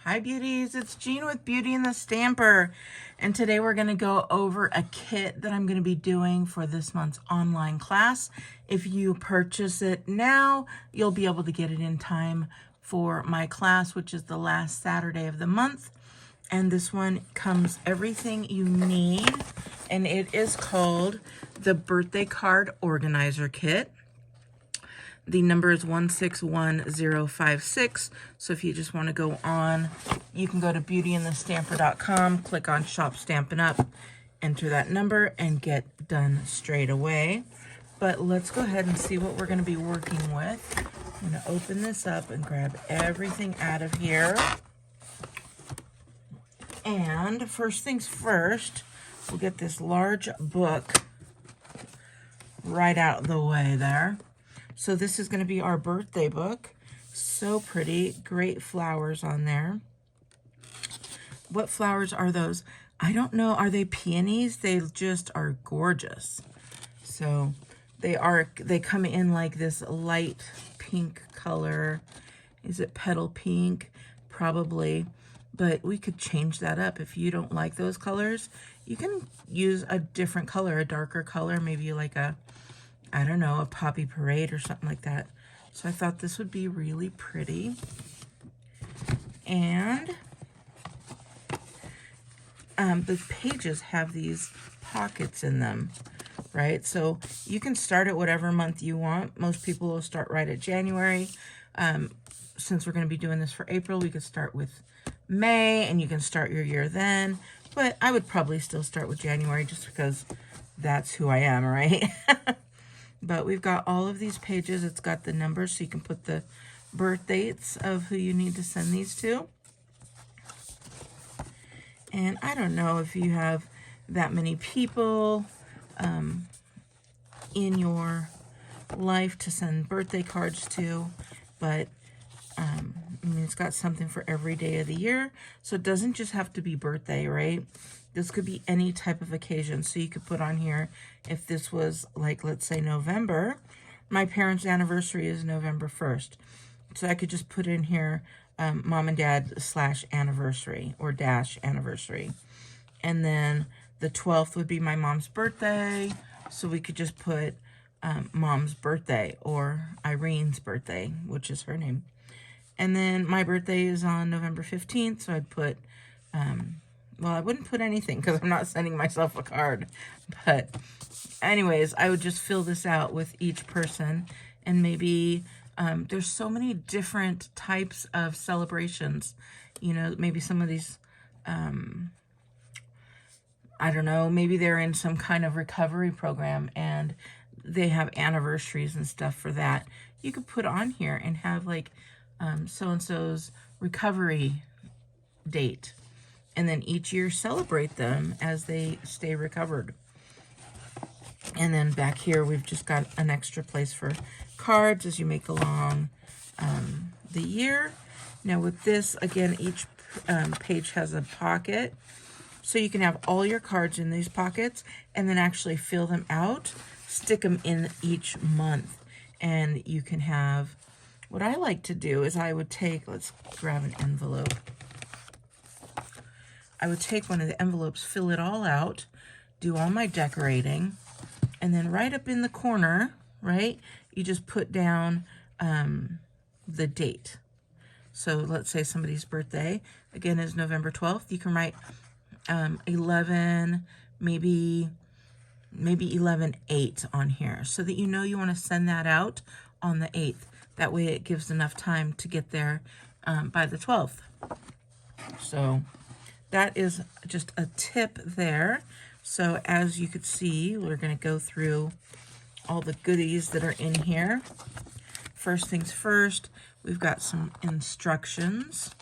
Hi beauties, it's Jean with Beauty and the Stamper, and today we're going to go over a kit that I'm going to be doing for this month's online class. If you purchase it now, you'll be able to get it in time for my class, which is the last Saturday of the month. And this one comes everything you need, and it is called the Birthday Card Organizer Kit. The number is 161056. So if you just want to go on, you can go to BeautyandtheStamper.com, click on Shop Stampin' Up, enter that number, and get done straight away. But let's go ahead and see what we're going to be working with. I'm going to open this up and grab everything out of here. And first things first, we'll get this large book right out of the way there. So this is going to be our birthday book. So pretty. Great flowers on there. What flowers are those? I don't know. Are they peonies? They just are gorgeous. So they come in like this light pink color. Is it petal pink? Probably. But we could change that up. If you don't like those colors, you can use a different color, a darker color, maybe like a, I don't know, a poppy parade or something like that. So I thought this would be really pretty. And the pages have these pockets in them, right? So you can start at whatever month you want. Most people will start right at January. Since we're going to be doing this for April, we could start with May, and you can start your year then. But I would probably still start with January just because that's who I am, right? But we've got all of these pages. It's got the numbers, so you can put the birth dates of who you need to send these to. And I don't know if you have that many people in your life to send birthday cards to, but I mean, it's got something for every day of the year. So it doesn't just have to be birthday, right? This could be any type of occasion. So you could put on here, if this was like, let's say November, my parents' anniversary is November 1st. So I could just put in here, mom and dad / anniversary or / anniversary. And then the 12th would be my mom's birthday. So we could just put mom's birthday or Irene's birthday, which is her name. And then my birthday is on November 15th. So I'd put, well, I wouldn't put anything because I'm not sending myself a card. But anyways, I would just fill this out with each person. And maybe there's so many different types of celebrations. You know, maybe some of these, I don't know, maybe they're in some kind of recovery program and they have anniversaries and stuff for that. You could put on here and have like so-and-so's recovery date. And then each year celebrate them as they stay recovered. And then back here, we've just got an extra place for cards as you make along the year. Now with this, again, each page has a pocket. So you can have all your cards in these pockets and then actually fill them out, stick them in each month. And you can have, what I like to do is I would take, let's grab an envelope. I would take one of the envelopes, fill it all out, do all my decorating, and then right up in the corner, right, you just put down the date. So let's say somebody's birthday, again, is November 12th. You can write 11, maybe 11/8 on here so that you know you want to send that out on the 8th. That way it gives enough time to get there by the 12th. So that is just a tip there. So as you could see, we're going to go through all the goodies that are in here. First things first, we've got some instructions.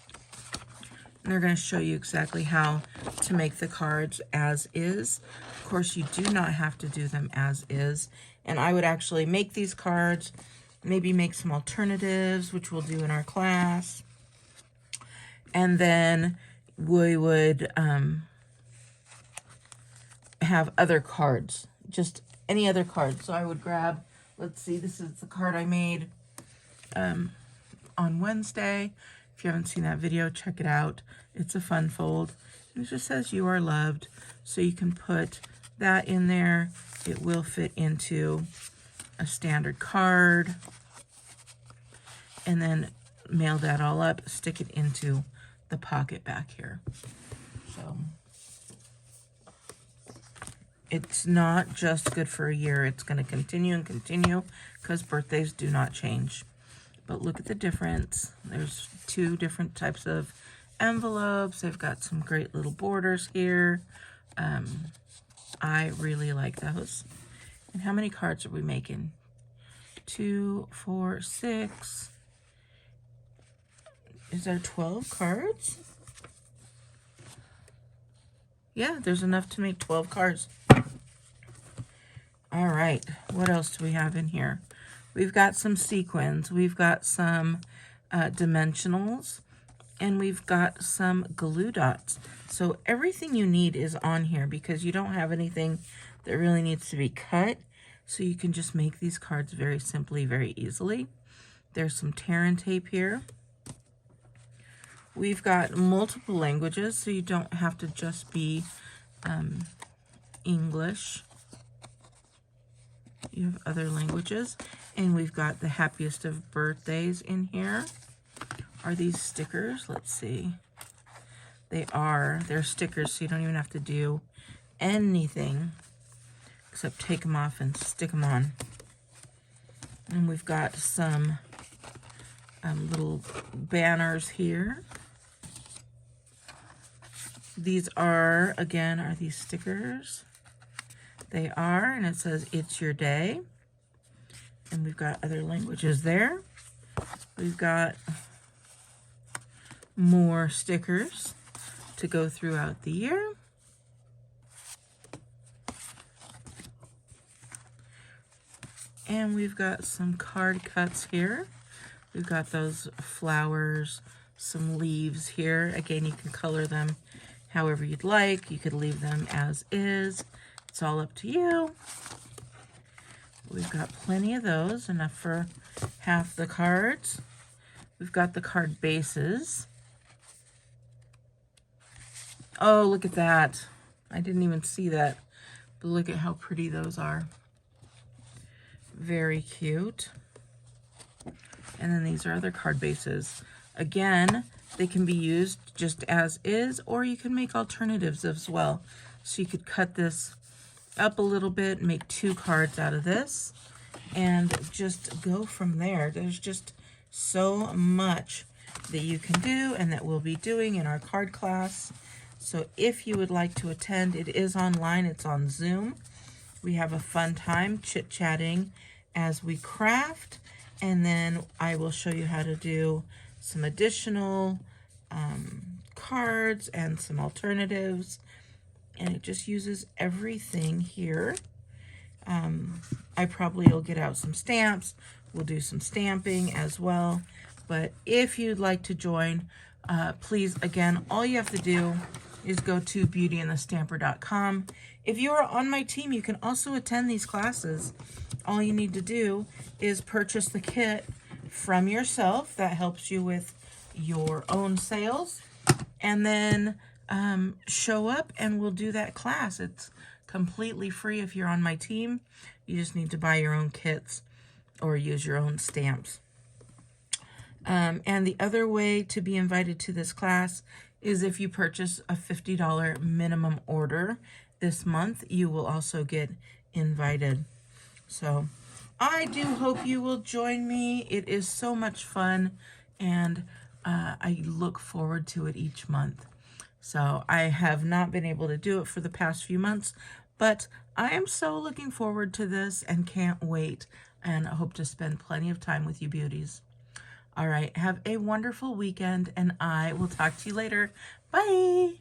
And they're going to show you exactly how to make the cards as is. Of course, you do not have to do them as is. And I would actually make these cards, maybe make some alternatives, which we'll do in our class. And then we would have other cards, just any other cards. So I would grab, let's see, this is the card I made on Wednesday. If you haven't seen that video, check it out. It's a fun fold. And it just says you are loved. So you can put that in there. It will fit into a standard card. And then mail that all up, stick it into the pocket back here. So it's not just good for a year. It's going to continue and continue because birthdays do not change. But look at the difference. There's 2 different types of envelopes. They've got some great little borders here. I really like those. And how many cards are we making? 2, 4, 6. Is there 12 cards? Yeah, there's enough to make 12 cards. All right, what else do we have in here? We've got some sequins, we've got some dimensionals, and we've got some glue dots. So everything you need is on here because you don't have anything that really needs to be cut. So you can just make these cards very simply, very easily. There's some tear and tape here. We've got multiple languages, so you don't have to just be English. You have other languages. And we've got the happiest of birthdays in here. Are these stickers? Let's see. They are. They're stickers, so you don't even have to do anything except take them off and stick them on. And we've got some little banners here. These are, again, are these stickers? They are, and it says, "It's your day." And we've got other languages there. We've got more stickers to go throughout the year. And we've got some card cuts here. We've got those flowers, some leaves here. Again, you can color them however you'd like. You could leave them as is. It's all up to you. We've got plenty of those, enough for half the cards. We've got the card bases. Oh, look at that. I didn't even see that, but look at how pretty those are. Very cute. And then these are other card bases. Again, they can be used just as is, or you can make alternatives as well. So you could cut this up a little bit, make 2 cards out of this, and just go from there. There's just so much that you can do and that we'll be doing in our card class. So if you would like to attend, it is online. It's on Zoom. We have a fun time chit-chatting as we craft, and then I will show you how to do some additional cards and some alternatives, and it just uses everything here. I probably will get out some stamps. We'll do some stamping as well, but if you'd like to join, please, again, all you have to do is go to BeautyandtheStamper.com. If you are on my team, you can also attend these classes. All you need to do is purchase the kit from yourself. That helps you with your own sales. And then show up and we'll do that class. It's completely free if you're on my team. You just need to buy your own kits or use your own stamps. And the other way to be invited to this class is if you purchase a $50 minimum order this month, you will also get invited. So I do hope you will join me. It is so much fun, and I look forward to it each month. So I have not been able to do it for the past few months, but I am so looking forward to this and can't wait, and I hope to spend plenty of time with you beauties. All right, have a wonderful weekend, and I will talk to you later. Bye.